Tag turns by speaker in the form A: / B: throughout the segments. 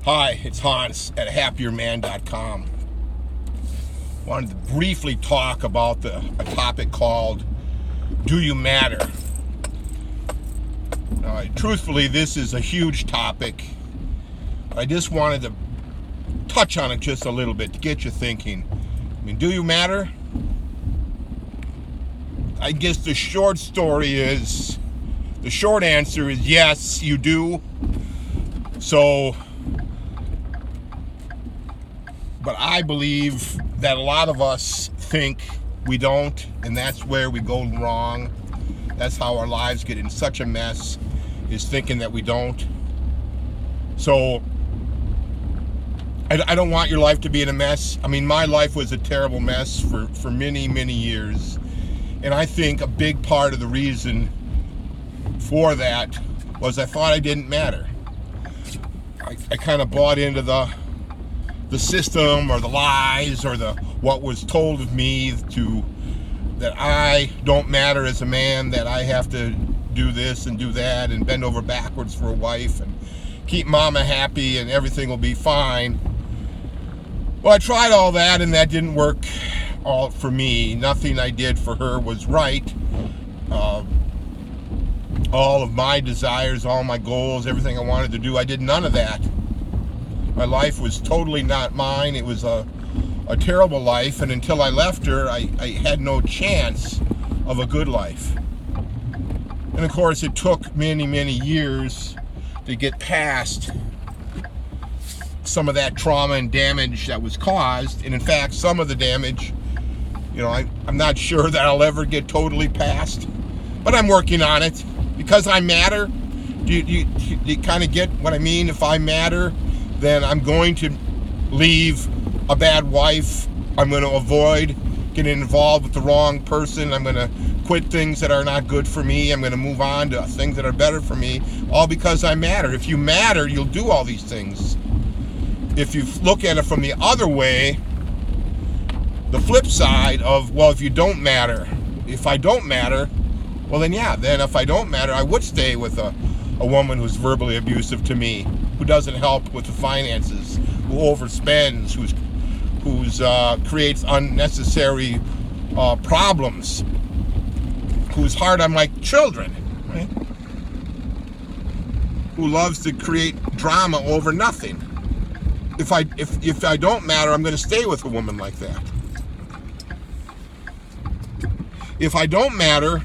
A: Hi, it's Hans at happierman.com. Wanted to briefly talk about a topic called Do You Matter? Truthfully, this is a huge topic. I just wanted to touch on it just a little bit to get you thinking. Do you matter? I guess the short answer is yes, you do. But I believe that a lot of us think we don't, and that's where we go wrong. That's how our lives get in such a mess, is thinking that we don't. So I don't want your life to be in a mess. My life was a terrible mess for many, many years. And I think a big part of the reason for that was I thought I didn't matter. I kind of bought into the system or the lies or what was told of me that I don't matter as a man, that I have to do this and do that and bend over backwards for a wife and keep mama happy and everything will be fine. Well, I tried all that and that didn't work all for me. Nothing I did for her was right. All of my desires, all my goals, everything I wanted to do, I did none of that. My life was totally not mine. It was a terrible life, and until I left her, I had no chance of a good life. And of course, it took many, many years to get past some of that trauma and damage that was caused. And in fact, some of the damage, I'm not sure that I'll ever get totally past, but I'm working on it because I matter. Do you kind of get what I mean? If I matter, then I'm going to leave a bad wife. I'm going to avoid getting involved with the wrong person. I'm going to quit things that are not good for me. I'm going to move on to things that are better for me, all because I matter. If you matter, you'll do all these things. If you look at it from the other way, the flip side of, well, if you don't matter, if I don't matter, well then if I don't matter, I would stay with a woman who's verbally abusive to me, who doesn't help with the finances, who overspends, who creates unnecessary problems, who's hard on my children, right? Who loves to create drama over nothing. If I don't matter, I'm going to stay with a woman like that. If I don't matter,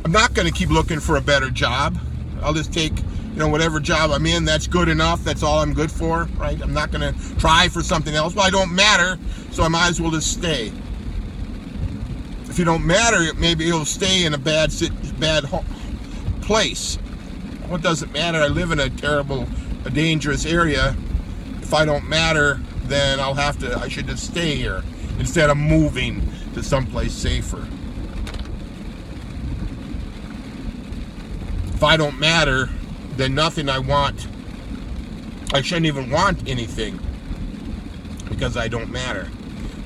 A: I'm not going to keep looking for a better job. I'll just take, whatever job I'm in, that's good enough. That's all I'm good for, right? I'm not going to try for something else. Well, I don't matter, so I might as well just stay. If you don't matter, maybe you'll stay in a bad place. What does it matter? I live in a dangerous area. If I don't matter, then I should just stay here instead of moving to someplace safer. If I don't matter, then nothing I want, I shouldn't even want anything because I don't matter.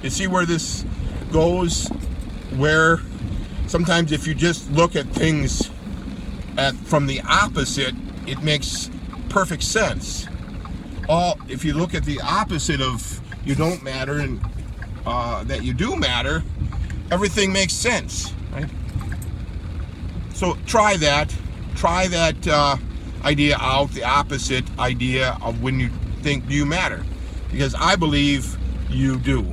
A: You see where this goes? Where sometimes if you just look at things from the opposite, it makes perfect sense. If you look at the opposite of you don't matter and that you do matter, everything makes sense, right? So try that idea out, the opposite idea of when you think you matter, because I believe you do.